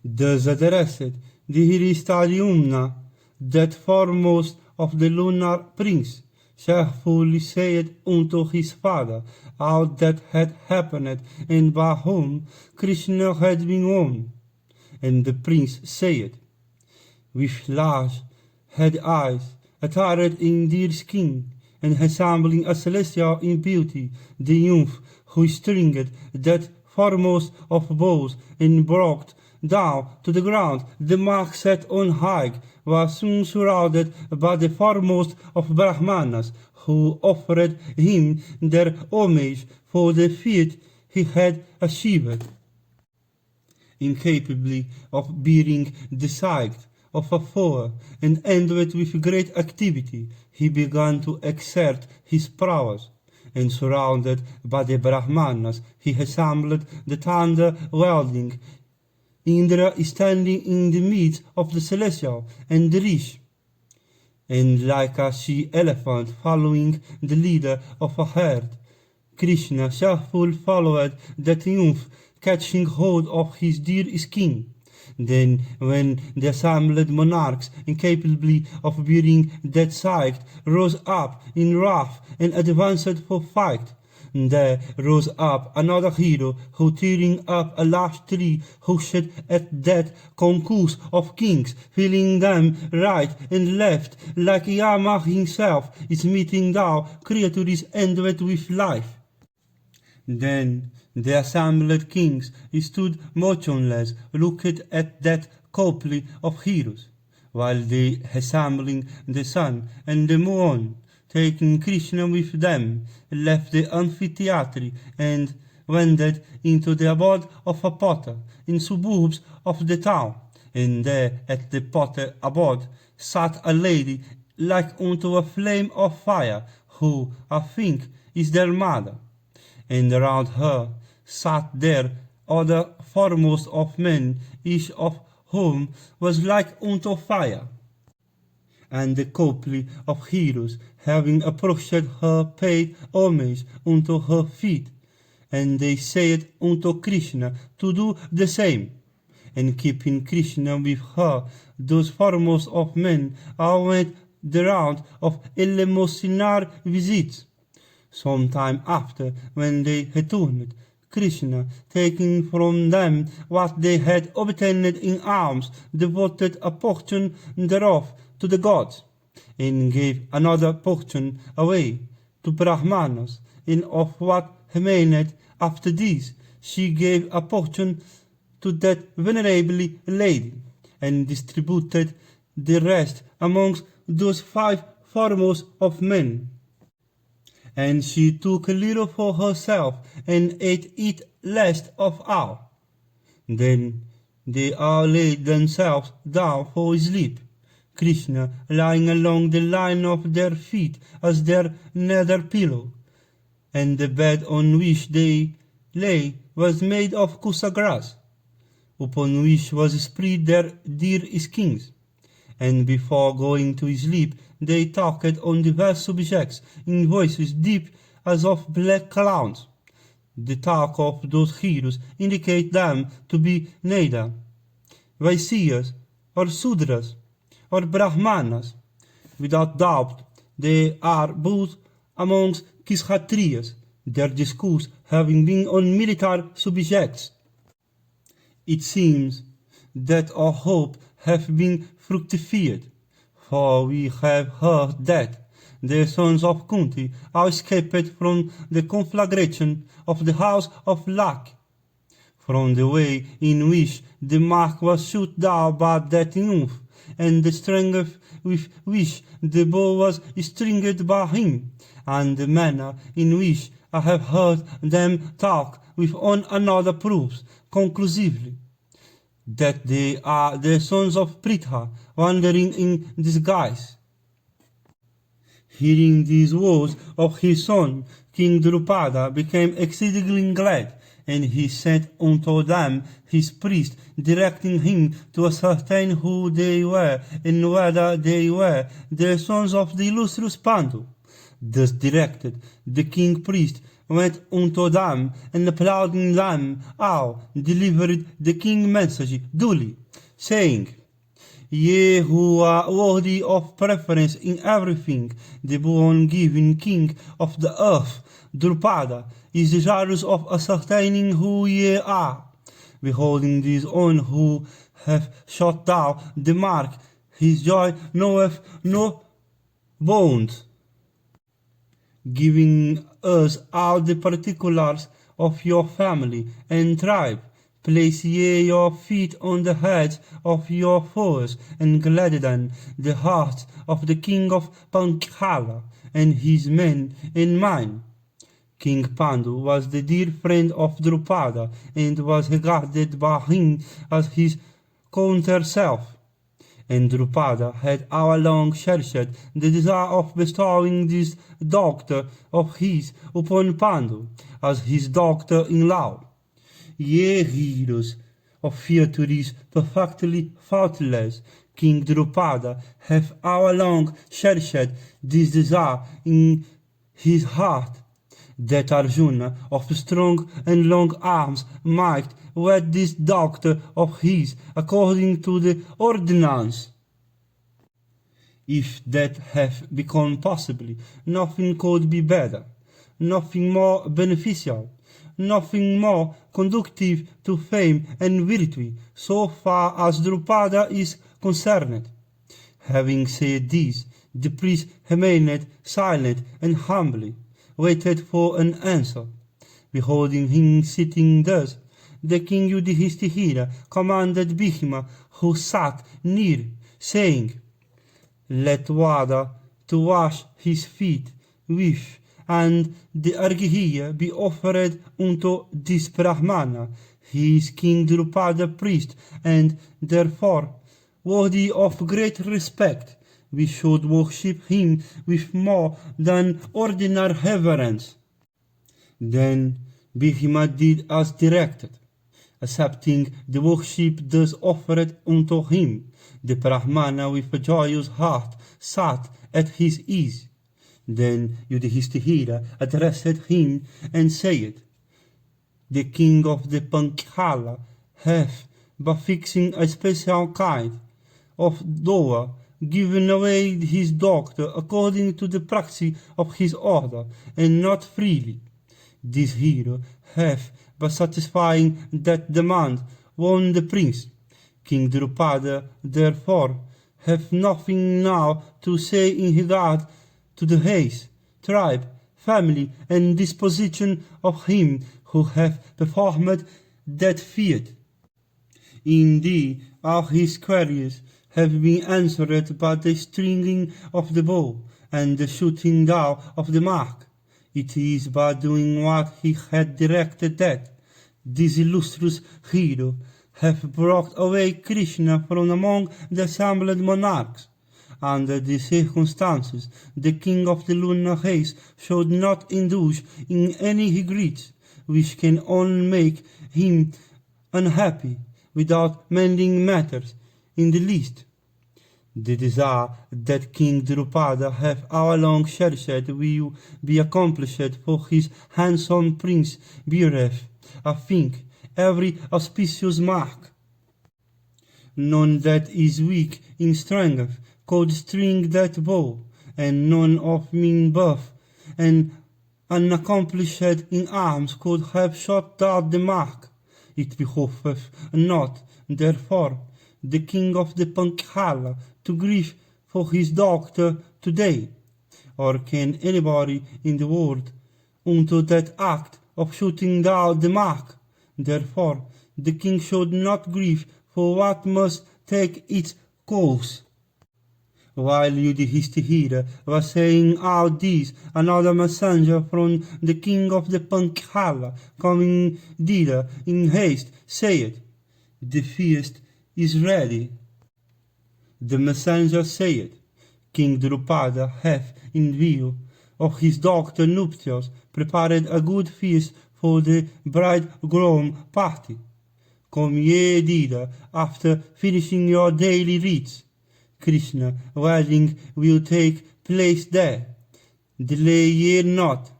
Thus addressed the Hiristadiumna, that foremost of the lunar prince, cheerfully said unto his father all that had happened, and by whom Krishna had been won. And the prince said, with large had eyes, attired in deer skin, and resembling a celestial in beauty, the youth who stringed that foremost of bows and brought down to the ground the mark set on high, was soon surrounded by the foremost of Brahmanas, who offered him their homage for the feat he had achieved. Incapably of bearing the sight of a foe, and ended with great activity, he began to exert his prowess, and surrounded by the Brahmanas, he assembled the thunder wielding Indra standing in the midst of the celestial and the rich, and like a she-elephant following the leader of a herd, Krishna cheerfully followed that youth, catching hold of his deer skin. Then, when the assembled monarchs, incapably of bearing that sight, rose up in wrath and advanced for fight, there rose up another hero, who tearing up a large tree, rushed at that concourse of kings, filling them right and left, like Yama himself, smiting down creatures ended with life. Then the assembled kings stood motionless, looked at that couple of heroes, while they assembling the sun and the moon, taking Krishna with them, left the amphitheatre and wended into the abode of a potter in suburbs of the town. And there at the potter abode sat a lady like unto a flame of fire, who, I think, is their mother. And around her sat there other foremost of men, each of whom was like unto fire. And the couple of heroes, having approached her, paid homage unto her feet, and they said unto Krishna to do the same. And keeping Krishna with her, those foremost of men all went the round of eleemosynary visits. Some time after, when they returned, Krishna, taking from them what they had obtained in alms, devoted a portion thereof to the gods, and gave another portion away to Brahmanas, and of what remained after this, she gave a portion to that venerable lady, and distributed the rest amongst those 5 foremost of men. And she took a little for herself, and ate it last of all. Then they all laid themselves down for sleep, Krishna lying along the line of their feet as their nether pillow, and the bed on which they lay was made of kusa grass, upon which was spread their deer skins. And before going to sleep, they talked on diverse subjects in voices deep as of black clouds. The talk of those heroes indicate them to be neither Vaishyas or Sudras or Brahmanas. Without doubt, they are both amongst Kshatriyas, their discourse having been on military subjects. It seems that our hope hath been fructified, for we have heard that the sons of Kunti are escaped from the conflagration of the house of Laki, from the way in which the mark was shot down by that youth, and the strength with which the bow was stringed by him, and the manner in which I have heard them talk with one another proves conclusively that they are the sons of Pritha, wandering in disguise. Hearing these words of his son, King Drupada became exceedingly glad, and he sent unto them his priest, directing him to ascertain who they were, and whether they were the sons of the illustrious Pandu. Thus directed, the king priest went unto them, and applauding them all, delivered the king message duly, saying, Ye who are worthy of preference in everything, the born-given king of the earth, Drupada, is desirous of ascertaining who ye are. Beholding these on who have shot down the mark, his joy knoweth no bounds. Giving us all the particulars of your family and tribe, place ye your feet on the heads of your foes, and gladden the heart of the king of Panchala and his men and mine. King Pandu was the dear friend of Drupada, and was regarded by him as his counter self. And Drupada had all along cherished the desire of bestowing this doctor of his upon Pandu, as his doctor-in-law. Ye heroes of theatres perfectly faultless, King Drupada hath all along cherished this desire in his heart, that Arjuna of strong and long arms might wed this doctor of his according to the ordinance. If that have become possible, nothing could be better, nothing more beneficial, nothing more conducive to fame and virtue, so far as Drupada is concerned. Having said this, the priest remained silent and humbly waited for an answer. Beholding him sitting thus, the king Yudhishthira commanded Bhishma, who sat near, saying, Let water to wash his feet with, and the arghya be offered unto this Brahmana. He is King Drupada priest, and therefore worthy of great respect. We should worship him with more than ordinary reverence. Then Bhishma did as directed. Accepting the worship thus offered unto him, the Brahmana with a joyous heart sat at his ease. Then Yudhishthira addressed him and said, The king of the Panchala hath, by fixing a special kind of dower, given away his doctor according to the practice of his order, and not freely. This hero hath, by satisfying that demand, won the prince. King Drupada, therefore, hath nothing now to say in regard to the race, tribe, family, and disposition of him who hath performed that feat. Indeed, all his queries have been answered by the stringing of the bow and the shooting down of the mark. It is by doing what he had directed that this illustrious hero hath brought away Krishna from among the assembled monarchs. Under these circumstances, the king of the lunar race should not indulge in any regrets, which can only make him unhappy, without mending matters in the least. The desire that King Drupada hath all along cherished will be accomplished, for his handsome prince beareth, I think, every auspicious mark. None that is weak in strength could string that bow, and none of mean birth and unaccomplished in arms could have shot down the mark. It behoveth not, therefore, the king of the Panchala to grieve for his doctor today, or can anybody in the world unto that act of shooting down the mark. Therefore, the king should not grieve for what must take its course. While Yudhishthira was saying all this, another messenger from the king of the Panchala, coming thither in haste, said, The feast is ready. The messenger said, King Drupada hath, in view of his doctor nuptials, prepared a good feast for the bridegroom party. Come ye thither after finishing your daily rites. Krishna wedding will take place there. Delay ye not.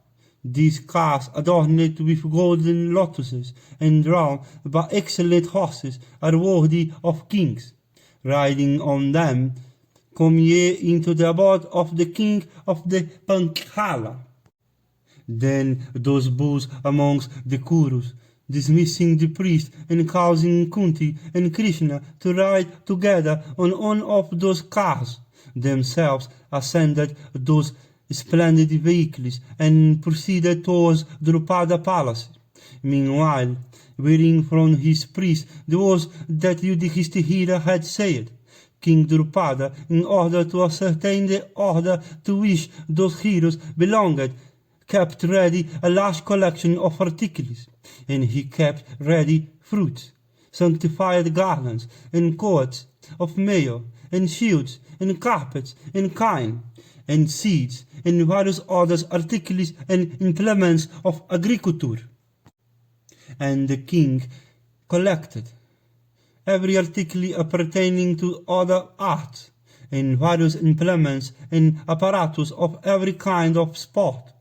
These cars adorned with golden lotuses and drawn by excellent horses are worthy of kings. Riding on them, come ye into the abode of the king of the Panchala. Then those bulls amongst the Kurus, dismissing the priest and causing Kunti and Krishna to ride together on one of those cars, themselves ascended those splendid vehicles and proceeded towards Drupada palace. Meanwhile, hearing from his priest the words that Yudhishthira had said, King Drupada, in order to ascertain the order to which those heroes belonged, kept ready a large collection of articles, and he kept ready fruits, sanctified garlands, and coats of mail, and shields, and carpets, and kine, and seeds, and various other articles and implements of agriculture. And the king collected every article appertaining to other arts, and various implements and apparatus of every kind of sport.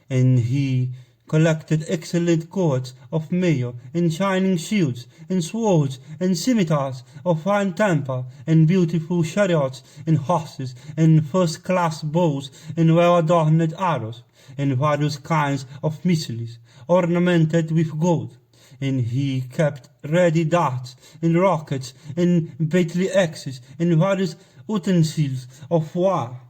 And he collected excellent coats of mail, and shining shields, and swords, and scimitars of fine temper, and beautiful chariots, and horses, and first-class bows, and well-adorned arrows, and various kinds of missiles, ornamented with gold. And he kept ready darts, and rockets, and battle axes, and various utensils of war.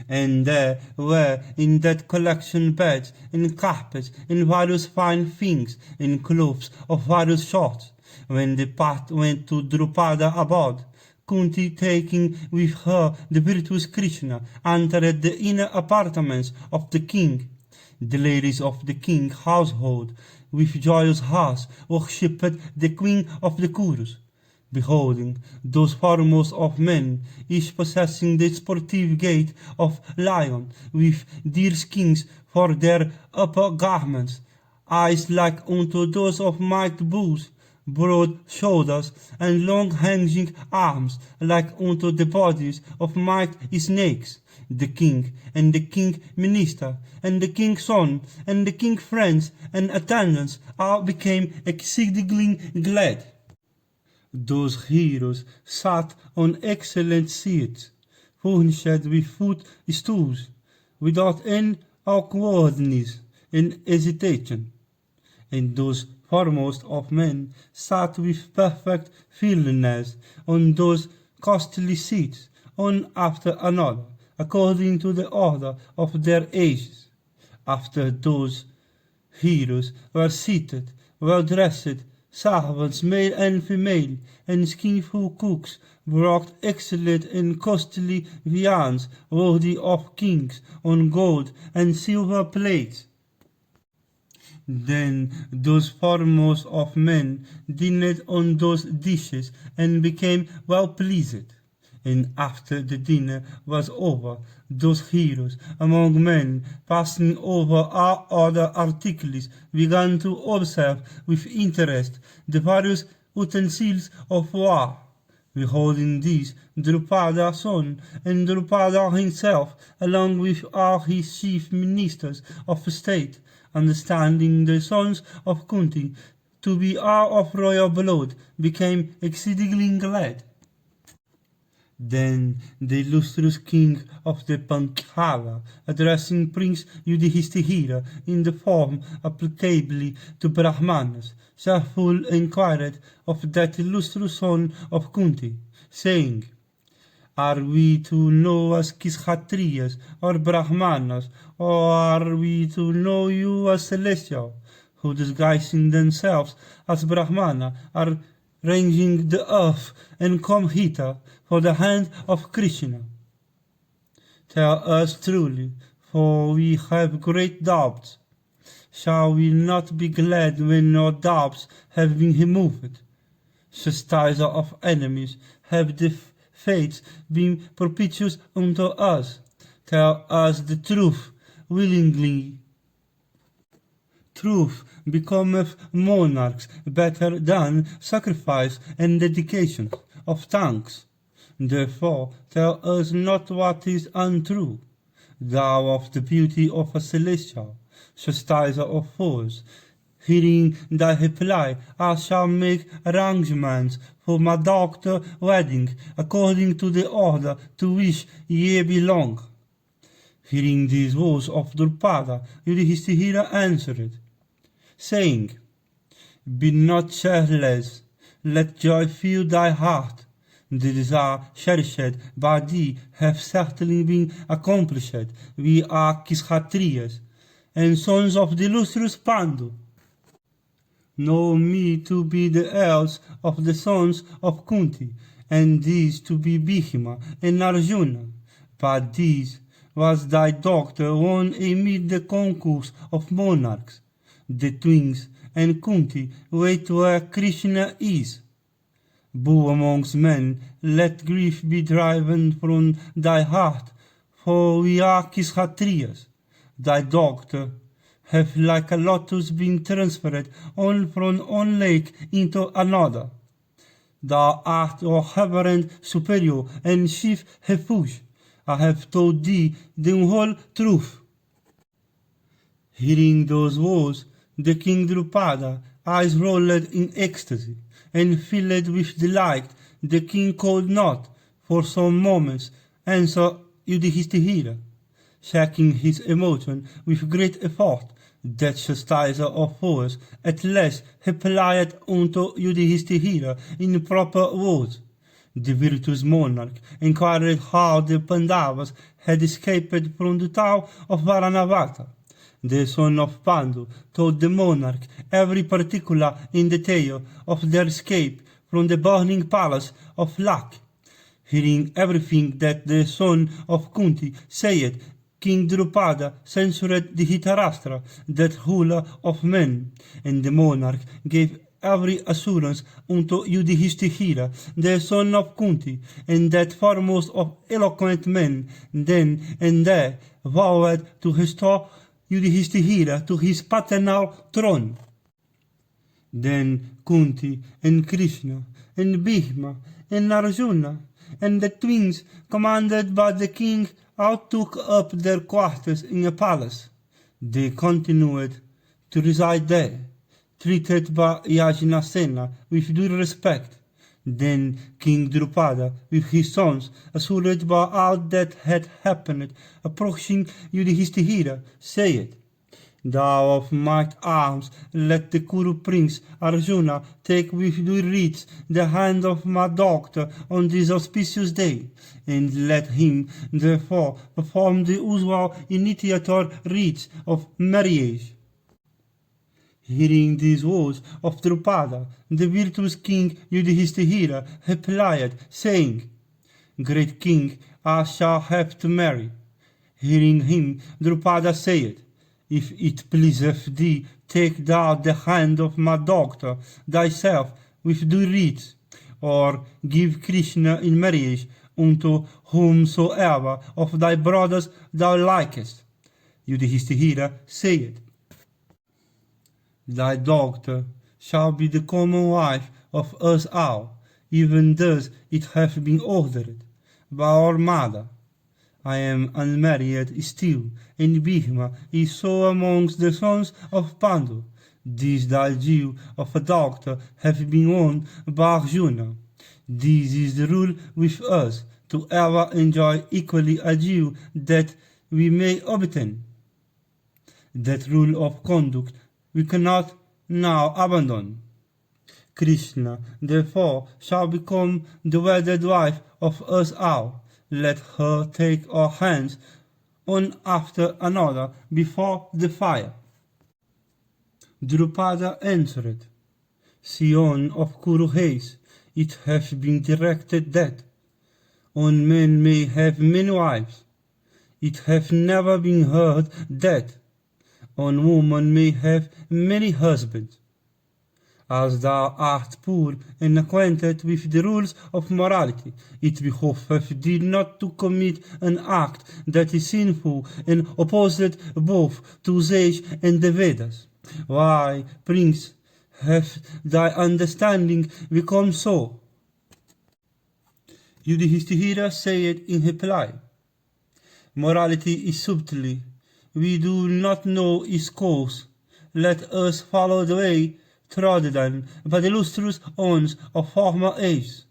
And there were in that collection beds, and carpets, and various fine things, and clothes of various sorts. When the path went to Drupada abode, Kunti, taking with her the virtuous Krishna, entered the inner apartments of the king. The ladies of the king's household, with joyous hearts, worshipped the queen of the Kurus. Beholding those foremost of men, each possessing the sportive gait of lion, with deer skins for their upper garments, eyes like unto those of mighty bulls, broad shoulders, and long hanging arms like unto the bodies of mighty snakes, the king, and the king minister, and the king's son, and the king's friends and attendants all became exceedingly glad. Those heroes sat on excellent seats, furnished with footstools, without any awkwardness and hesitation. And those foremost of men sat with perfect fearlessness on those costly seats, one after another, according to the order of their ages. After those heroes were seated, well dressed, servants, male and female, and skillful cooks brought excellent and costly viands worthy of kings on gold and silver plates. Then those foremost of men dined on those dishes and became well pleased. And after the dinner was over, those heroes among men, passing over all other articles, began to observe with interest the various utensils of war. Beholding these, Drupada's son, and Drupada himself, along with all his chief ministers of state, understanding the sons of Kunti to be all of royal blood, became exceedingly glad. Then the illustrious king of the Panchala, addressing Prince Yudhishthira in the form applicably to Brahmanas, cheerful inquired of that illustrious son of Kunti, saying, Are we to know as Kshatriyas or Brahmanas, or are we to know you as celestial, who disguising themselves as Brahmana are ranging the earth and come hither for the hand of Krishna? Tell us truly, for we have great doubts. Shall we not be glad when our doubts have been removed? Chastiser of enemies, have the fates been propitious unto us? Tell us the truth willingly. Truth becometh monarchs better than sacrifice and dedication of thanks. Therefore tell us not what is untrue. thou of the beauty of a celestial, chastiser of foes. Hearing thy reply, I shall make arrangements for my daughter's wedding, according to the order to which ye belong. Hearing these words of Drupada, Yudhishthira answered, saying, Be not careless, let joy fill thy heart. The desire cherished by thee have certainly been accomplished. We are Kshatriyas, and sons of the illustrious Pandu. Know me to be the heirs of the sons of Kunti, and these to be Bhishma and Arjuna. But these was thy doctor won amid the concourse of monarchs. The twins and Kunti wait where Krishna is. Boo amongst men, let grief be driven from thy heart, for we are Kshatriyas. Thy doctor have like a lotus been transferred on from one lake into another. Thou art our reverend superior and chief refuge. I have told thee the whole truth. Hearing those words, the king Drupada, eyes rolled in ecstasy, and filled with delight, the king could not, for some moments, answer Yudhishthira. Checking his emotion with great effort, that chastiser of foes at last replied unto Yudhishthira in proper words. The virtuous monarch inquired how the Pandavas had escaped from the town of Varanavata. The son of Pandu told the monarch every particular in detail of their escape from the burning palace of Lak. Hearing everything that the son of Kunti said, King Drupada censured the Dhritarashtra, that ruler of men, and the monarch gave every assurance unto Yudhishthira, the son of Kunti, and that foremost of eloquent men, then and there vowed to restore Yudhishthira to his paternal throne. Then Kunti and Krishna and Bhishma and Arjuna and the twins commanded by the king all took up their quarters in a palace. They continued to reside there, treated by Yajnasena with due respect. Then King Drupada with his sons, assured by all that had happened, approaching Yudhishthira, said, Thou of might arms, let the Kuru prince Arjuna take with due rites the hand of my daughter on this auspicious day, and let him therefore perform the usual initiatory rites of marriage. Hearing these words of Drupada, the virtuous king Yudhishthira replied, saying, Great king, I shall have to marry. Hearing him, Drupada said, If it pleaseth thee, take thou the hand of my daughter thyself with due rites, or give Krishna in marriage unto whomsoever of thy brothers thou likest. Yudhishthira said, Thy daughter shall be the common wife of us all, even thus it hath been ordered by our mother. I am unmarried still, and Bhishma is so amongst the sons of Pandu. This thy due of a daughter hath been won by Arjuna. This is the rule with us, to ever enjoy equally a due that we may obtain. That rule of conduct we cannot now abandon. Krishna, therefore, shall become the wedded wife of us all. Let her take our hands one after another before the fire. Drupada answered, Sion of Kuru haste, it hath been directed that one man may have many wives. It hath never been heard that one woman may have many husbands. As thou art poor and acquainted with the rules of morality, it behoveth thee not to commit an act that is sinful and opposed both to Sage and the Vedas. Why, prince, hath thy understanding become so? Yudhishthira said in reply, Morality is subtly. We do not know its course. Let us follow the way trodden by the illustrious ones of former ages.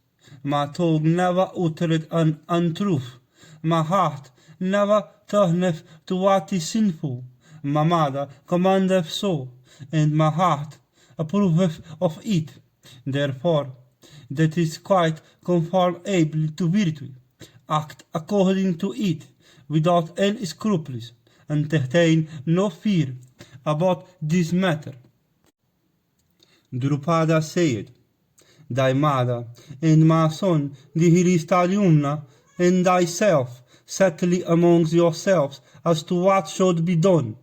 My tongue never uttered an untruth. My heart never turneth to what is sinful. My mother commandeth so, and my heart approveth of it. Therefore, that is quite conformable to virtue. Act according to it, without any scruples, entertain no fear about this matter. Drupada said, Thy mother and my son, the Hiristaliumna, and thyself, settle amongst yourselves as to what should be done.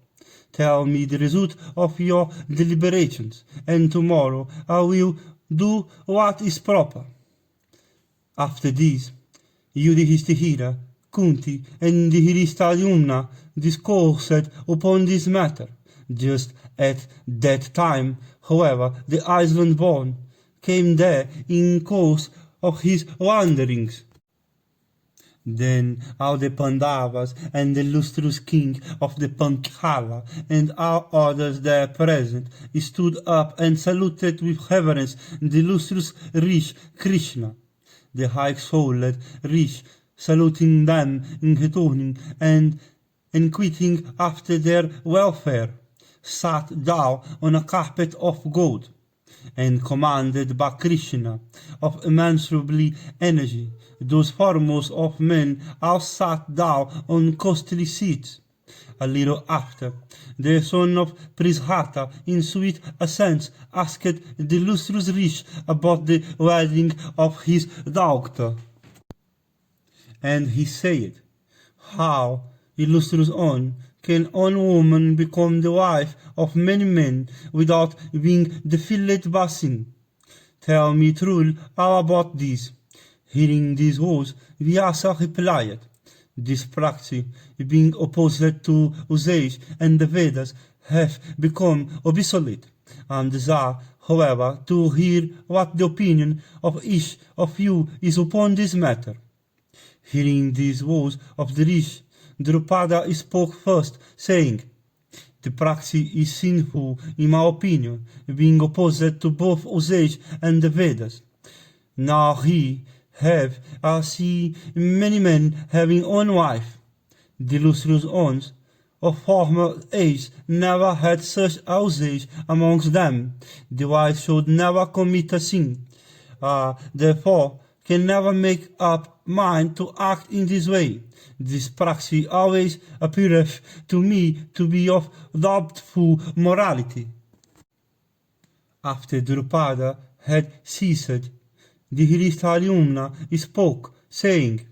Tell me the result of your deliberations, and tomorrow I will do what is proper. After this, Yudhishthira, Kunti, and the Hiristaliumna discoursed upon this matter. Just at that time, however, the island-born came there in course of his wanderings. Then all the Pandavas and the illustrious king of the Panchala and all others there present stood up and saluted with reverence the illustrious Rishi Krishna. The high-souled Rishi, saluting them in returning and inquiring after their welfare, sat down on a carpet of gold, and commanded by Krishna, of immeasurable energy, those foremost of men all sat down on costly seats. A little after, the son of Prishata, in sweet accents, asked the illustrious Rishi about the wedding of his daughter. And he said, How, illustrious one, can one woman become the wife of many men without being defiled by sin? Tell me truly all about this. Hearing these words, Vyasa replied, This practice, being opposed to usage and the Vedas, have become obsolete. I desire, however, to hear what the opinion of each of you is upon this matter. Hearing these words of the Rishi, Drupada spoke first, saying, The practice is sinful in my opinion, being opposed to both usage and the Vedas. Now I see many men having one wife. The illustrious ones of former age never had such usage amongst them. The wife should never commit a sin. Therefore, can never make up mind to act in this way. This practice always appeareth to me to be of doubtful morality. After Drupada had ceased, the Hiristaliumna spoke, saying,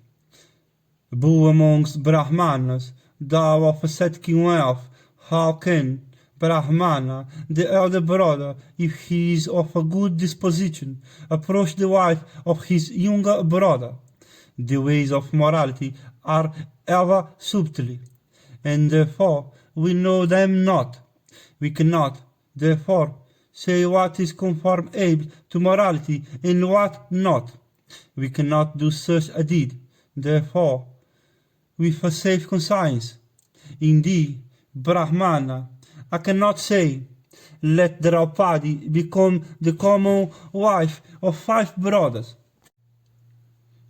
Bull amongst Brahmanas, thou of ascetic wealth, how can Brahmana, the elder brother, if he is of a good disposition, approach the wife of his younger brother? The ways of morality are ever subtly, and therefore we know them not. We cannot, therefore, say what is conformable to morality and what not. We cannot do such a deed, therefore, with a safe conscience. Indeed, Brahmana, I cannot say, let Draupadi become the common wife of 5 brothers.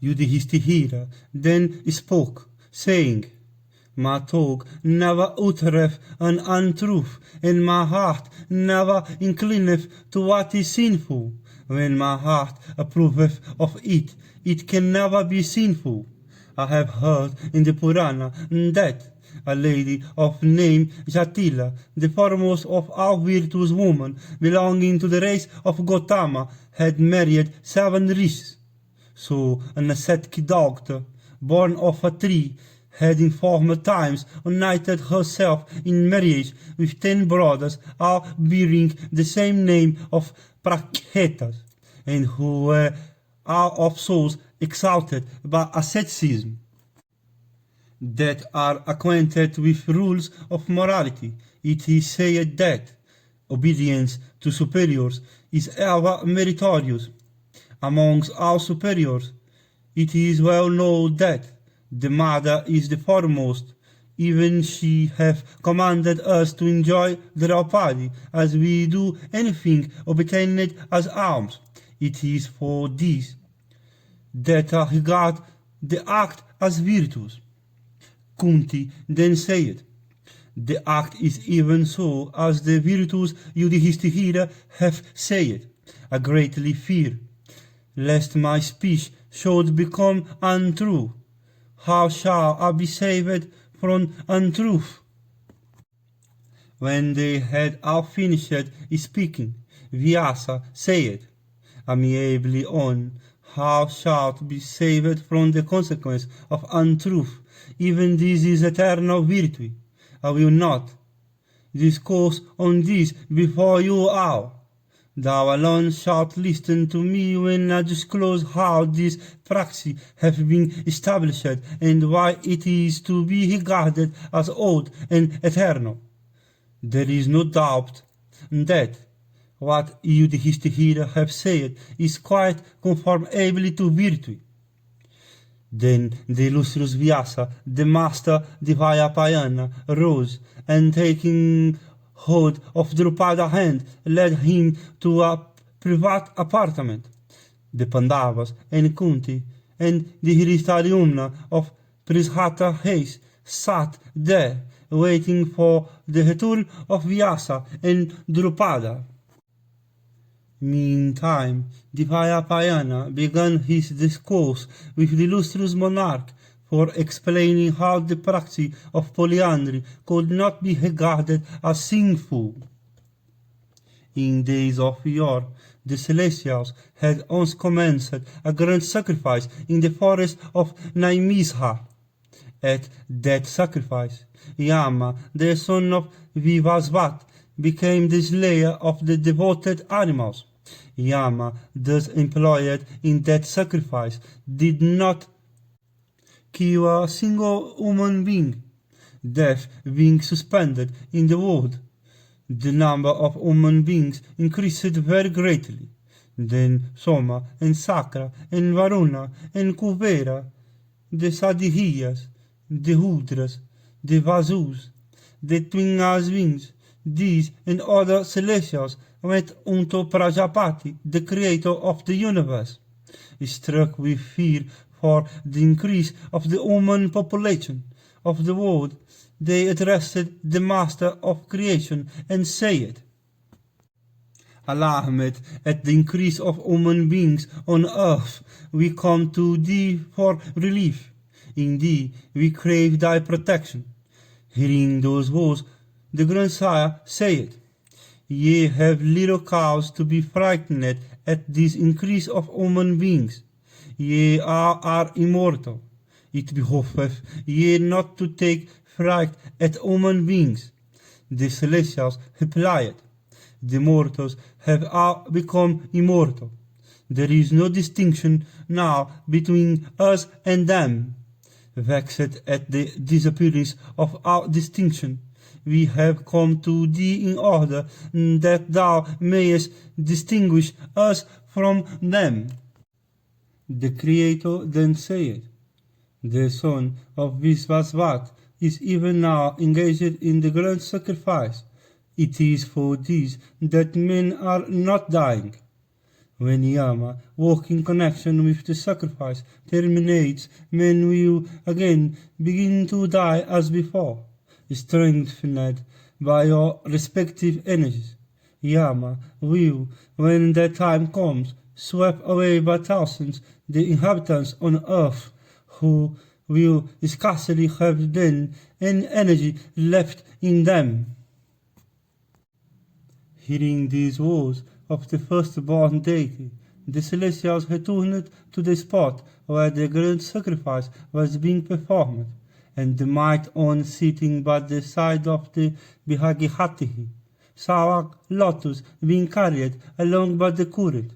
Yudhishthira then spoke, saying, My tongue never uttereth an untruth, and my heart never inclineth to what is sinful. When my heart approveth of it, it can never be sinful. I have heard in the Purana that a lady of name Jatila, the foremost of all virtuous women belonging to the race of Gautama, had married 7 rishis. So an ascetic daughter, born of a tree, had in former times united herself in marriage with 10 brothers, all bearing the same name of Prakhetas, and who were all of souls exalted by asceticism, that are acquainted with rules of morality. It is said that obedience to superiors is ever meritorious. Amongst all superiors, it is well known that The mother is the foremost. Even she hath commanded us to enjoy Draupadi, as we do anything obtained as alms. It is for this that I regard the act as virtuous. Kunti then said, the act is even so as the virtues Yudhishthira hath said. I greatly fear, lest my speech should become untrue. How shall I be saved from untruth? When they had all finished speaking, Vyasa said, amiably on, how shalt be saved from the consequence of untruth? Even this is eternal virtue. I will not discourse on this before you all. Thou alone shalt listen to me when I disclose how this practice hath been established and why it is to be regarded as old and eternal. There is no doubt that what Yudhishthira hath said is quite conformable to virtue. Then the illustrious Vyasa, the master Vaivahika, rose, and taking hold of Drupada's hand, led him to a private apartment. The Pandavas and Kunti and the Hristadyumna of Prishata haste sat there, waiting for the return of Vyasa and Drupada. Meantime, Vaivahika began his discourse with the illustrious monarch, for explaining how the practice of polyandry could not be regarded as sinful. In days of yore, the Celestials had once commenced a grand sacrifice in the forest of Naimisha. At that sacrifice, Yama, the son of Vivasvat, became the slayer of the devoted animals. Yama, thus employed in that sacrifice, did not kill a single human being, death being suspended in the world. The number of human beings increased very greatly. Then Soma and Sakra and Varuna and Kuvera, the Sadhiyas, the Rudras, the Vasus, the twin wings, these and other celestials went unto Prajapati, the creator of the universe. Struck with fear for the increase of the human population of the world, they addressed the master of creation and said, alarmed at the increase of human beings on earth, we come to thee for relief. In thee we crave thy protection. Hearing those words, the grandsire said, ye have little cause to be frightened at this increase of human beings. Ye are immortal. It behoveth ye not to take fright at human beings. The celestials replied, the mortals have all become immortal. There is no distinction now between us and them. Vexed at the disappearance of all distinction, we have come to thee in order that thou mayest distinguish us from them. The Creator then said, the son of Visvasvat is even now engaged in the grand sacrifice. It is for this that men are not dying. When Yama, work in connection with the sacrifice, terminates, men will again begin to die as before, strengthened by your respective energies. Yama will, when that time comes, sweep away by thousands the inhabitants on earth, who will scarcely have then any energy left in them. Hearing these words of the firstborn deity, the celestials returned to the spot where the grand sacrifice was being performed, and the might one sitting by the side of the Bihagihatihi saw a lotus being carried along by the current,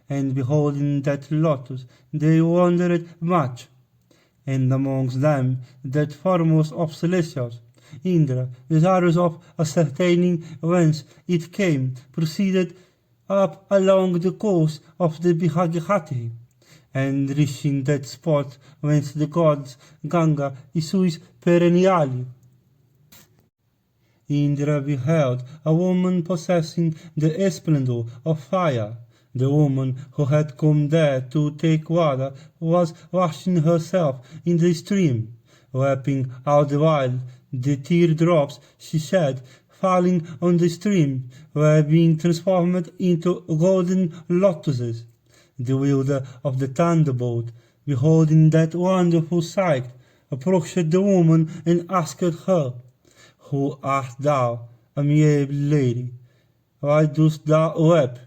and beholding that lotus they wondered much. And amongst them that foremost of celestials, Indra, desirous of ascertaining whence it came, proceeded up along the course of the Bihagihati, and reaching that spot whence the gods Ganga issues perennially. Indra beheld a woman possessing the splendor of fire. The woman who had come there to take water was washing herself in the stream, wiping out the while the teardrops she shed, falling on the stream, were being transformed into golden lotuses. The wielder of the thunderbolt, beholding that wonderful sight, approached the woman and asked her, "Who art thou, amiable lady? Why dost thou weep?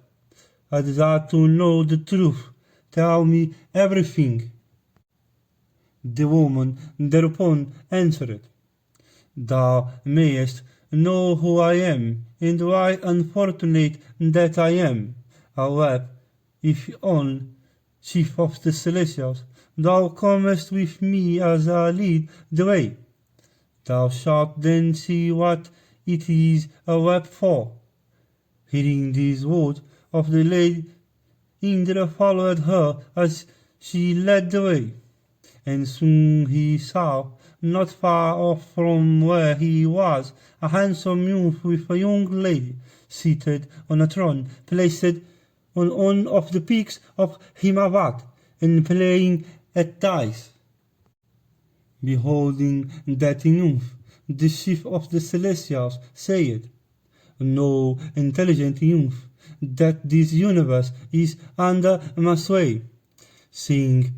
I desire to know the truth. Tell me everything." The woman thereupon answered, "Thou mayest know who I am, and why unfortunate that I am. I weep, if on, chief of the Celestials, thou comest with me as I lead the way. Thou shalt then see what it is I weep for." Hearing these words of the lady, Indra followed her as she led the way, and soon he saw, not far off from where he was, a handsome youth with a young lady, seated on a throne placed on one of the peaks of Himavat, and playing at dice. Beholding that youth, the chief of the Celestials said, "Know, intelligent youth, that this universe is under my sway," seeing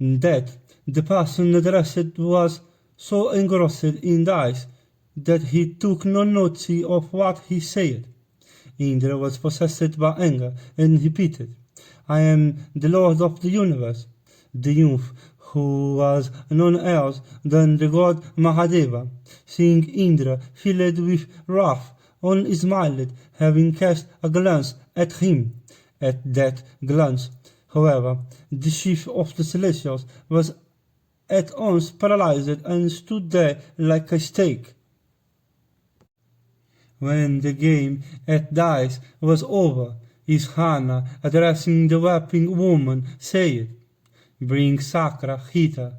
that the person addressed was so engrossed in dice that he took no notice of what he said. Indra was possessed by anger and repeated, "I am the Lord of the universe." The youth, who was none else than the god Mahadeva, seeing Indra filled with wrath, only smiled, having cast a glance at him. At that glance, however, the chief of the Celestials was at once paralyzed and stood there like a stake. When the game at dice was over, Ishana, addressing the weeping woman, said, "Bring Sakra hither,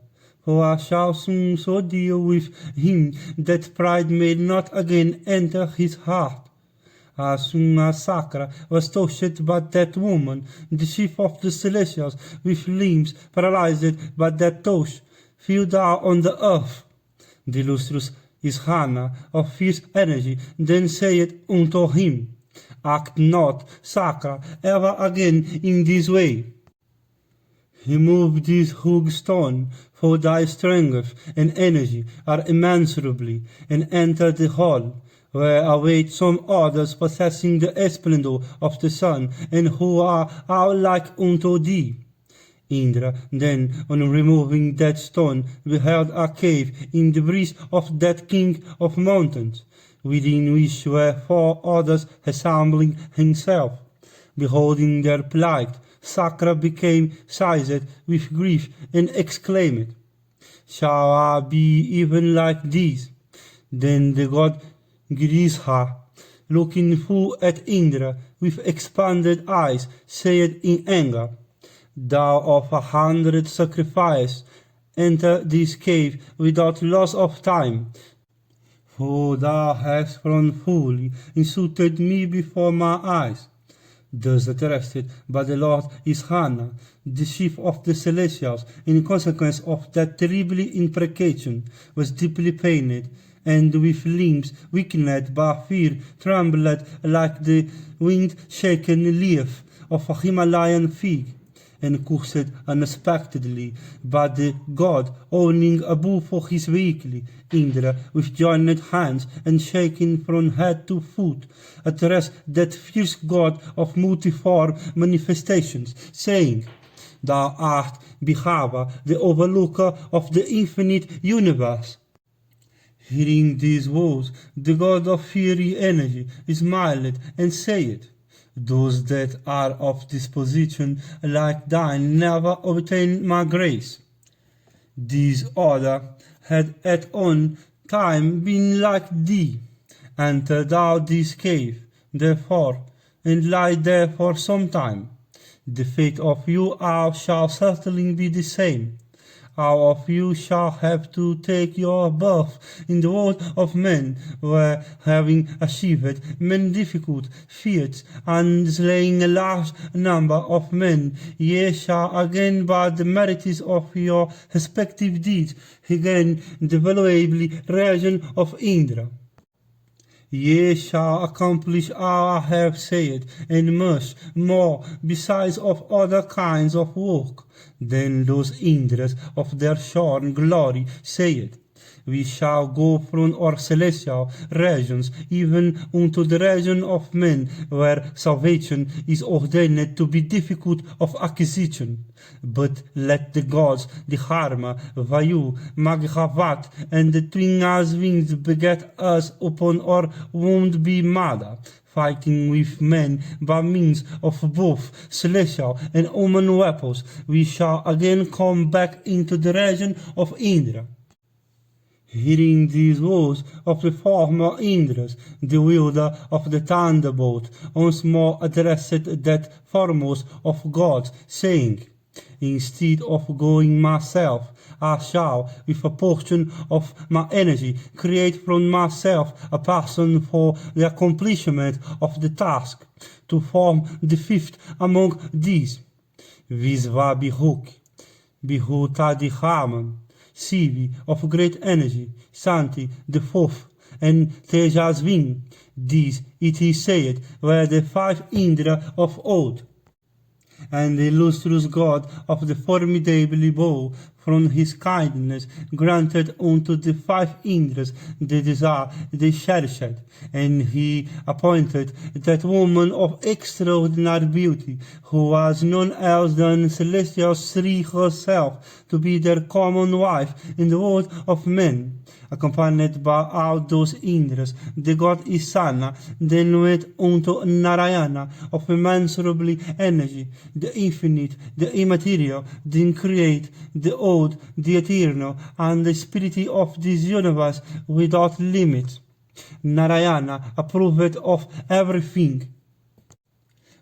for I shall soon so deal with him that pride may not again enter his heart." As soon as Sakra was touched by that woman, the chief of the Celestials, with limbs paralyzed by that touch, fell down on the earth. The illustrious Ishana, of fierce energy, then said unto him, "Act not, Sakra, ever again in this way. Remove this hug stone, for thy strength and energy are immeasurably, and enter the hall, where await some others possessing the splendor of the sun, and who are all like unto thee." Indra then, on removing that stone, beheld a cave in the breast of that king of mountains, within which were 4 others resembling himself. Beholding their plight, Sakra became seized with grief and exclaimed, "Shall I be even like these?" Then the god Girisha, looking full at Indra with expanded eyes, said in anger, "Thou of 100 sacrifices, enter this cave without loss of time, for thou hast wrongfully insulted me before my eyes." Thus addressed by the Lord Ishana, the chief of the Celestials, in consequence of that terrible imprecation, was deeply pained, and with limbs weakened by fear trembled like the wind-shaken leaf of a Himalayan fig, and cursed unexpectedly by the god owning a bull for his vehicle. Indra, with joined hands and shaking from head to foot, addressed that fierce god of multiform manifestations, saying, "Thou art Bhava, the overlooker of the infinite universe." Hearing these words, the god of fiery energy smiled and said, "Those that are of disposition like thine never obtain my grace. This other had at one time been like thee. Enter thou this cave, therefore, and lie there for some time. The fate of you all shall certainly be the same. All of you shall have to take your birth in the world of men, where, having achieved many difficult feats, and slaying a large number of men, ye shall again, by the merits of your respective deeds, regain the valuable region of Indra. Ye shall accomplish all I have said, and much more besides of other kinds of work. Then those Indras of their shorn glory said, We shall go from our celestial regions even unto the region of men, where salvation is ordained to be difficult of acquisition. But let the gods, the Dharma, Vayu, Mahabharat, and the twin as winds beget us upon our womb be mother, fighting with men by means of both celestial and human weapons, we shall again come back into the region of Indra. Hearing these words of the former Indras, the wielder of the thunderbolt once more addressed that foremost of gods, saying, Instead of going myself, I shall, with a portion of my energy, create from myself a person for the accomplishment of the task, to form the fifth among these. Vaivahika, Bhutadikhaman, Sivi of great energy, Santi the fourth, and Tejasvin. These, it is said, were the 5 Indra of old. And the illustrious god of the formidable bow, from his kindness, granted unto the 5 Indras the desire they cherished, and he appointed that woman of extraordinary beauty, who was none else than celestial Sri herself, to be their common wife in the world of men. Accompanied by all those Indras, the god Isana then went unto Narayana of immeasurable energy, the infinite, the immaterial, the increate, the old, the eternal, and the spirit of this universe without limit. Narayana approved of everything.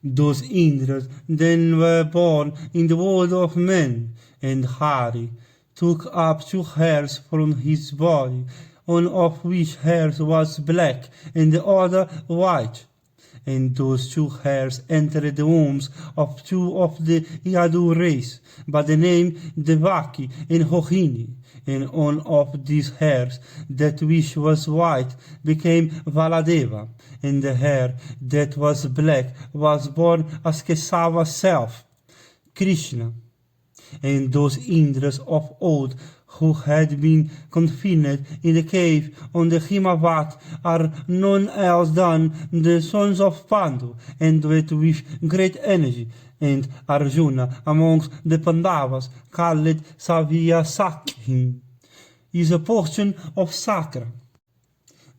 Those Indras then were born in the world of men, and Hari took up 2 hairs from his body, one of which hairs was black and the other white. And those 2 hairs entered the wombs of 2 of the Yadu race, by the name Devaki and Rohini. And one of these hairs, that which was white, became Valadeva, and the hair that was black was born as Kesava's self, Krishna. And those Indras of old who had been confined in the cave on the Himavat are none else than the sons of Pandu, endowed with great energy, and Arjuna amongst the Pandavas, called Savyasakhi, is a portion of Sakra.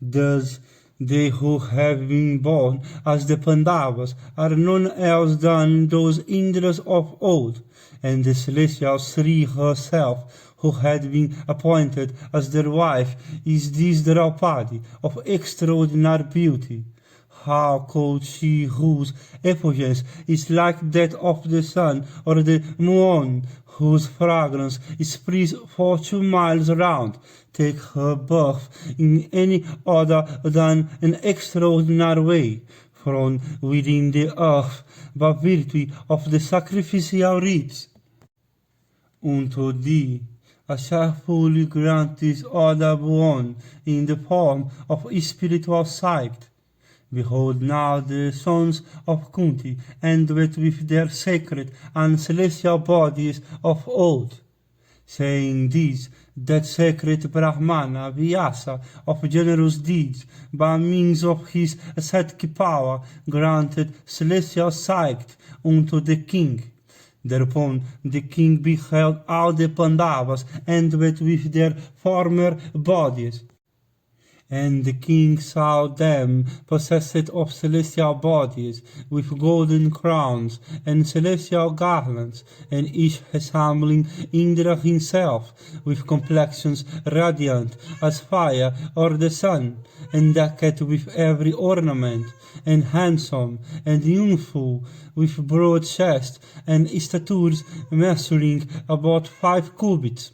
Thus, they who have been born as the Pandavas are none else than those Indras of old, and the celestial Sri herself, who had been appointed as their wife, is this Draupadi of extraordinary beauty. How could she, whose effulgence is like that of the sun, or the moon, whose fragrance is spread for 2 miles round, take her birth in any other than an extraordinary way, from within the earth, by virtue of the sacrificial rites? Unto thee I shall fully grant this other boon in the form of spiritual sight. Behold now the sons of Kunti, endowed with their sacred and celestial bodies of old. Saying this, that sacred Brahmana, Vyasa, of generous deeds, by means of his ascetic power, granted celestial sight unto the king. Thereupon the king beheld all the Pandavas endowed with their former bodies, And the king saw them possessed of celestial bodies, with golden crowns and celestial garlands, and each resembling Indra himself, with complexions radiant as fire or the sun, and decked with every ornament, and handsome and youthful, with broad chest and statures measuring about 5 cubits,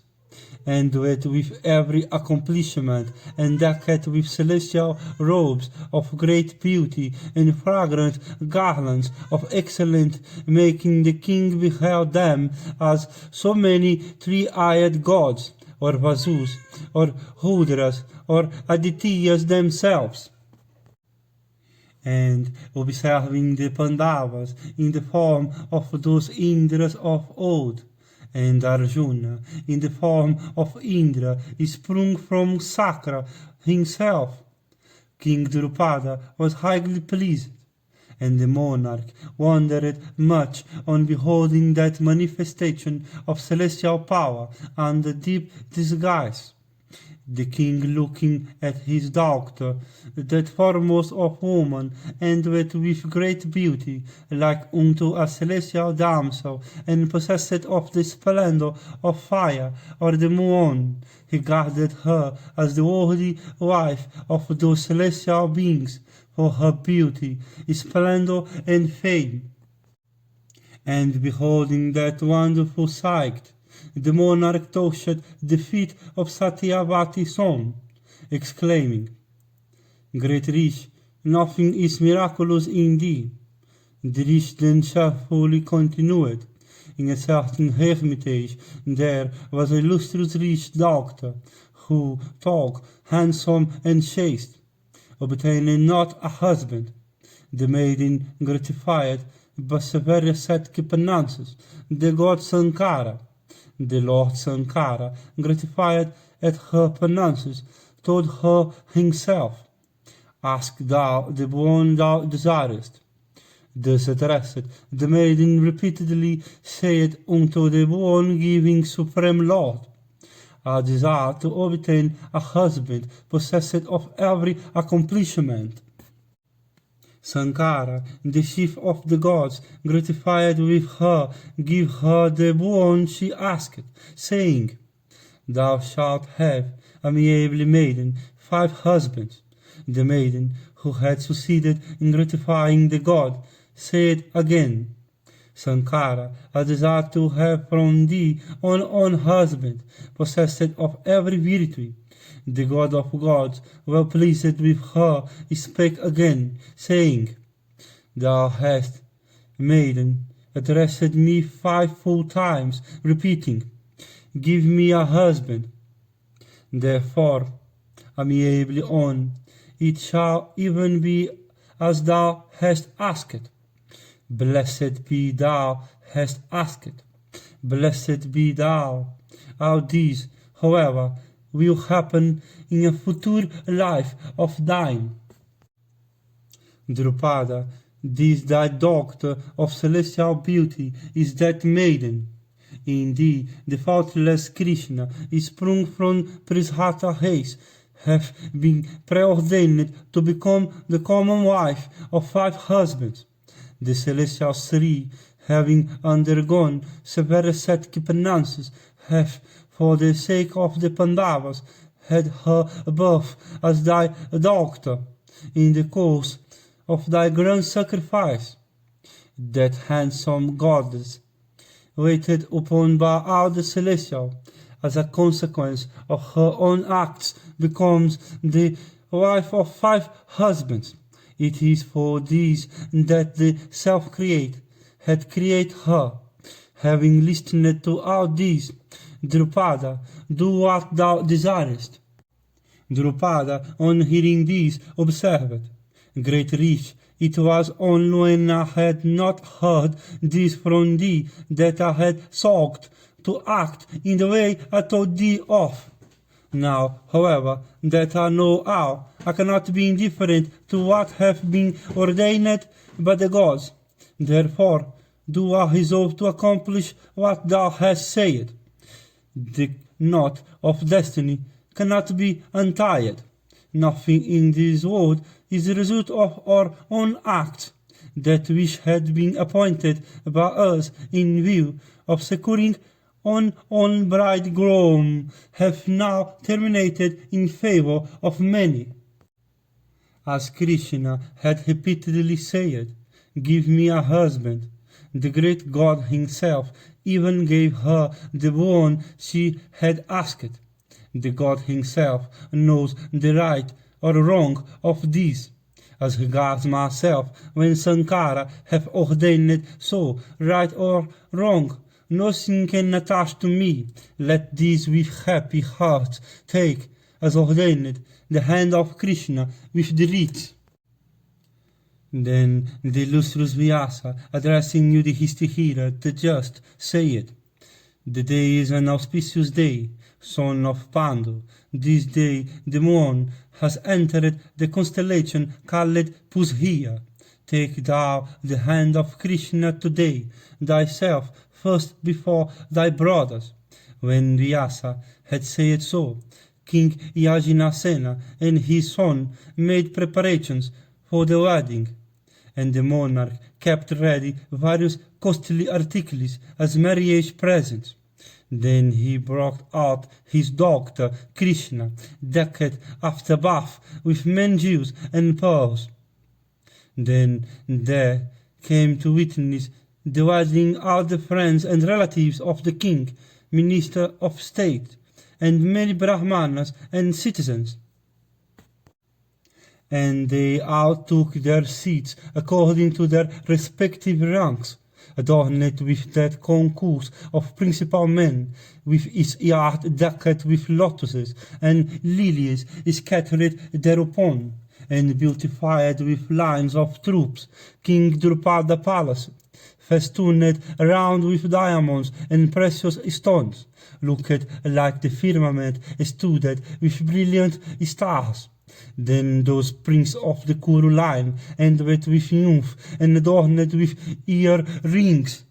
endowed with every accomplishment, and decked with celestial robes of great beauty, and fragrant garlands of excellence, making the king beheld them as so many three-eyed gods, or Vasus, or Rudras, or Adityas themselves. And observing the Pandavas in the form of those Indras of old, and Arjuna in the form of Indra sprung from Sakra himself, King Drupada was highly pleased, and the monarch wondered much on beholding that manifestation of celestial power under deep disguise. The king, looking at his daughter, that foremost of women, endowed with great beauty, like unto a celestial damsel, and possessed of the splendor of fire or the moon, regarded her as the worthy wife of those celestial beings, for her beauty, splendor, and fame. And beholding that wonderful sight, the monarch touched the feet of Satyavati's son, exclaiming, "Great Rish, nothing is miraculous in thee." The Rish then cheerfully continued, "In a certain hermitage there was a illustrious rich doctor, who, tall, handsome, and chaste, obtaining not a husband. The maiden gratified by severe ascetic penances the god Sankara. The Lord Sankara, gratified at her penances, told her himself, 'Ask thou the boon thou desirest.' Thus addressed, the maiden repeatedly said unto the boon-giving Supreme Lord, 'I desire to obtain a husband possessed of every accomplishment.' Sankara, the chief of the gods, gratified with her, gave her the boon she asked, saying, 'Thou shalt have, amiable maiden, 5 husbands.' The maiden, who had succeeded in gratifying the god, said again, 'Sankara, I desire to have from thee one husband, possessed of every virtue.' The god of gods, well pleased with her, spake again, saying, 'Thou hast, maiden, addressed me 5 full times, repeating, Give me a husband. Therefore, amiably on, it shall even be as thou hast asked. Blessed be thou hast asked. Blessed be thou. All these, however, will happen in a future life of thine. Drupada, this thy daughter of celestial beauty is that maiden. In thee the faultless Krishna is sprung from Prishata race, hath been preordained to become the common wife of 5 husbands. The celestial Sri, having undergone severe ascetic penances, hath, for the sake of the Pandavas, had her birth as thy daughter, in the course of thy grand sacrifice. That handsome goddess, waited upon by all the celestial, as a consequence of her own acts, becomes the wife of 5 husbands. It is for this that the self-create had created her. Having listened to all this, Drupada, do what thou desirest. Drupada, on hearing this, observed, Great Rish, it was only when I had not heard this from thee that I had sought to act in the way I told thee of. Now, however, that I know all, I cannot be indifferent to what hath been ordained by the gods. Therefore, do I resolve to accomplish what thou hast said. The knot of destiny cannot be untied. Nothing in this world is the result of our own acts, that which had been appointed by us in view of securing our own bridegroom have now terminated in favor of many. As Krishna had repeatedly said, "Give me a husband," the great God himself even gave her the one she had asked. The God himself knows the right or wrong of this. As regards myself, when Sankara hath ordained so, right or wrong, nothing can attach to me. Let this with happy hearts take, as ordained, the hand of Krishna with the wreath. Then the illustrious Vyasa, addressing Yudhishthira the just, said, "The day is an auspicious day, son of Pandu. This day the moon has entered the constellation called Pushiya. Take thou the hand of Krishna today, thyself first before thy brothers." When Vyasa had said so, King Yajinasena and his son made preparations for the wedding, and the monarch kept ready various costly articles as marriage presents. Then he brought out his daughter Krishna, decked after bath with manjus and pearls. Then there came to witness the wedding all the friends and relatives of the king, minister of state, and many Brahmanas and citizens. And they all took their seats according to their respective ranks, adorned with that concourse of principal men, with its yard decked with lotuses and lilies scattered thereupon, and beautified with lines of troops. King Drupada palace, festooned around with diamonds and precious stones, looked like the firmament studded with brilliant stars. Then those princes of the Kuru line, endowed with youth and adorned with ear-rings,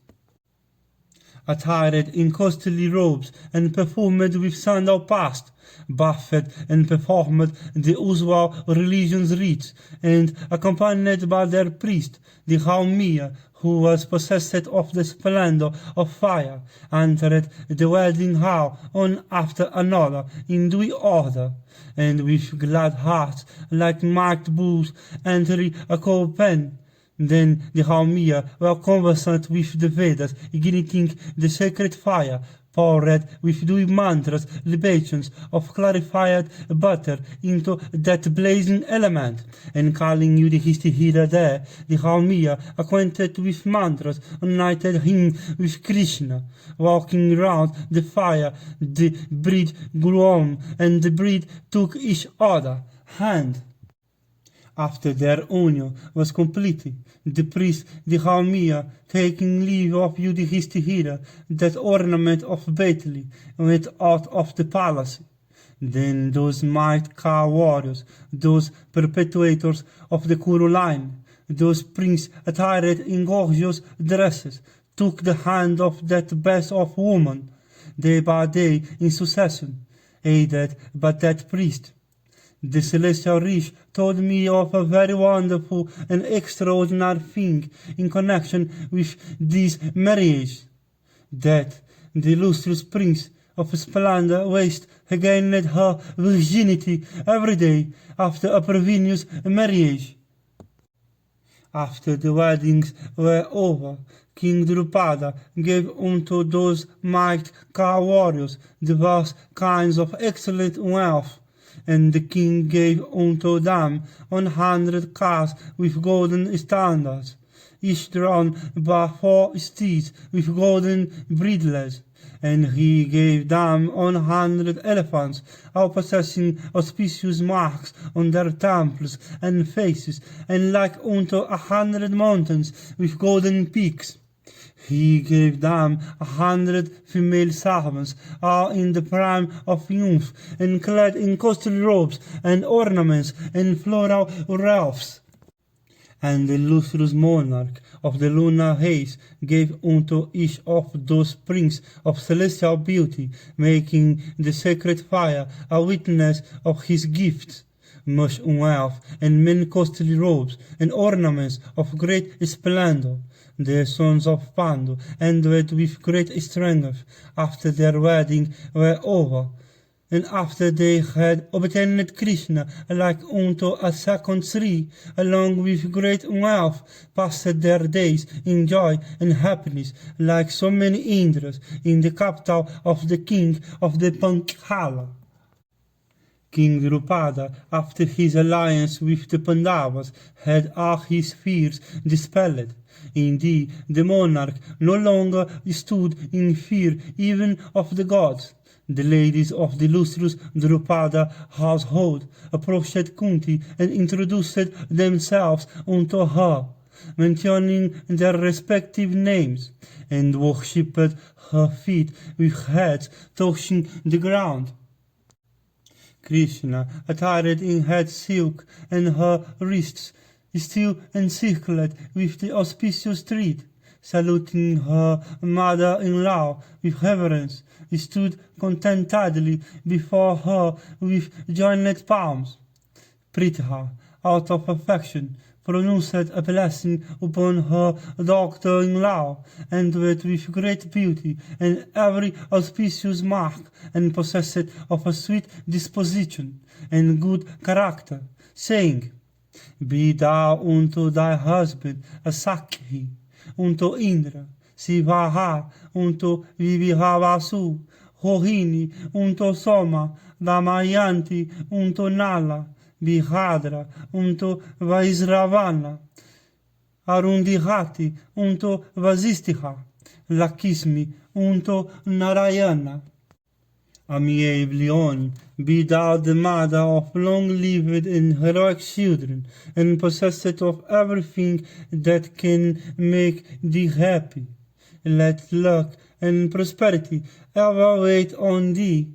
attired in costly robes and perfumed with sandal paste, bathed and performed the usual religious rites, and accompanied by their priest, the Haumia, who was possessed of the splendor of fire, entered the wedding hall one after another in due order, and with glad hearts, like marked bulls entering a cold pen. Then the Haumia were conversant with the Vedas, igniting the sacred fire, poured with due mantras libations of clarified butter into that blazing element, and calling Yudhishthira there, the Haumia, acquainted with mantras, united him with Krishna. Walking round the fire, the bride grew and the bride took each other hand. After their union was completed, the priest, the Haumia, taking leave of Yudhishthira, that ornament of Baitali, went out of the palace. Then those might car warriors, those perpetuators of the Kuru line, those princes attired in gorgeous dresses, took the hand of that best of woman, day by day in succession, aided by that priest. The celestial Rish told me of a very wonderful and extraordinary thing in connection with this marriage, that the illustrious prince of splendor waste gained her virginity every day after a previous marriage. After the weddings were over, King Drupada gave unto those might car warriors diverse kinds of excellent wealth, and the king gave unto them 100 cars with golden standards, each drawn by 4 steeds with golden bridles, and he gave them 100 elephants, all possessing auspicious marks on their temples and faces, and like unto 100 mountains with golden peaks. He gave them 100 female servants, all in the prime of youth, and clad in costly robes and ornaments and floral wreaths. And the illustrious monarch of the lunar haze gave unto each of those princes of celestial beauty, making the sacred fire a witness of his gifts, much wealth, and many costly robes, and ornaments of great splendor. The sons of Pandu ended with great strength after their wedding were over, and after they had obtained Krishna like unto a second tree, along with great wealth, passed their days in joy and happiness, like so many Indras in the capital of the king of the Panchala. King Drupada, after his alliance with the Pandavas, had all his fears dispelled. Indeed, the monarch no longer stood in fear even of the gods. The ladies of the illustrious Drupada household approached Kunti and introduced themselves unto her, mentioning their respective names, and worshipped her feet with heads touching the ground. Krishna, attired in head silk and her wrists still encircled with the auspicious thread, saluting her mother-in-law with reverence, stood contentedly before her with joined palms. Pritha, out of affection, pronounced a blessing upon her daughter-in-law, and with great beauty and every auspicious mark, and possessed of a sweet disposition and good character, saying, Be thou unto thy husband a Sakhi, unto Indra, Sivaha, unto Vivihavasu, Rohini, unto Soma, Damayanti, unto Nala, Bihadra, unto Vaisravana, Arundihati, unto Vasistiha, Lakismi, unto Narayana. Amiably on, be thou the mother of long-lived and heroic children, and possessed of everything that can make thee happy. Let luck and prosperity ever wait on thee.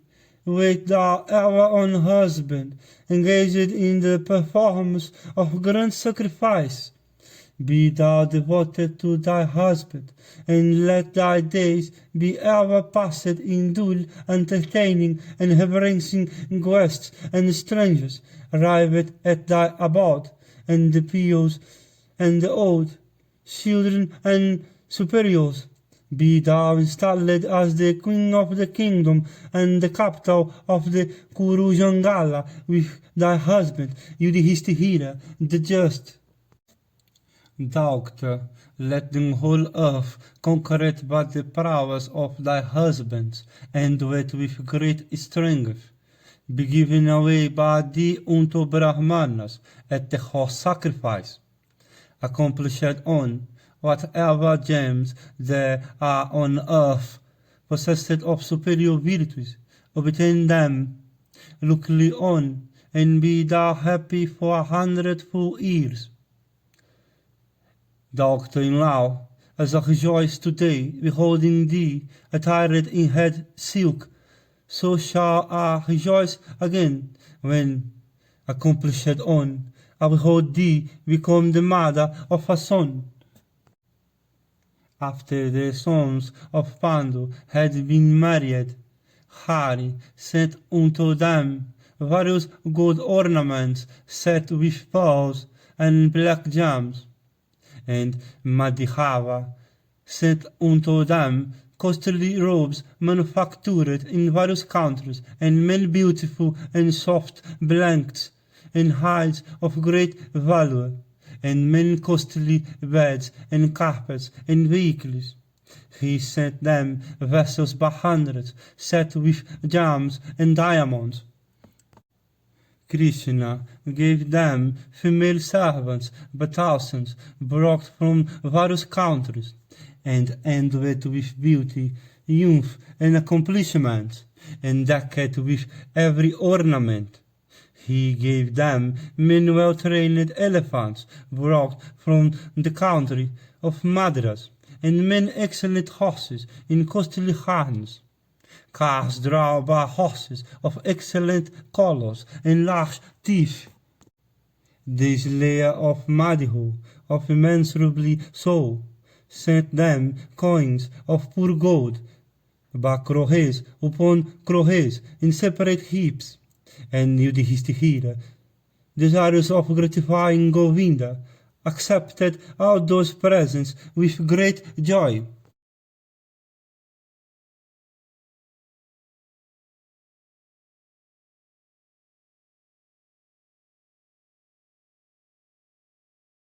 Wait thou ever on husband, engaged in the performance of grand sacrifice. Be thou devoted to thy husband, and let thy days be ever passed in dull entertaining and embracing guests and strangers arrived at thy abode, and the pious and the old, children and superiors. Be thou installed as the queen of the kingdom and the capital of the Kurujangala with thy husband, Yudhishthira, the just. Doctor, let the whole earth, conquered by the prowess of thy husbands, and with great strength, be given away by thee unto Brahmanas at the whole sacrifice. Accomplished on whatever gems there are on earth, possessed of superior virtues, obtain them, lookly on, and be thou happy for 100 full years. Daughter-in-law, as I rejoice today, beholding thee, attired in head silk, so shall I rejoice again, when, accomplished on, I behold thee become the mother of a son. After the sons of Pandu had been married, Hari sent unto them various gold ornaments set with pearls and black gems, and Madhava sent unto them costly robes manufactured in various countries, and many beautiful and soft blankets, and hides of great value, and many costly beds and carpets and vehicles. He sent them vessels by hundreds, set with gems and diamonds. Krishna gave them female servants by thousands, brought from various countries, and endowed with beauty, youth, and accomplishments, and decked with every ornament. He gave them many well-trained elephants, brought from the country of Madras, and many excellent horses in costly harness. Cars drawn by horses of excellent colors and large teeth. The slayer of Madhu, of immeasurably soul, sent them coins of pure gold, by crores upon crores in separate heaps, and Yudhishthira desirous of gratifying Govinda, accepted all those presents with great joy.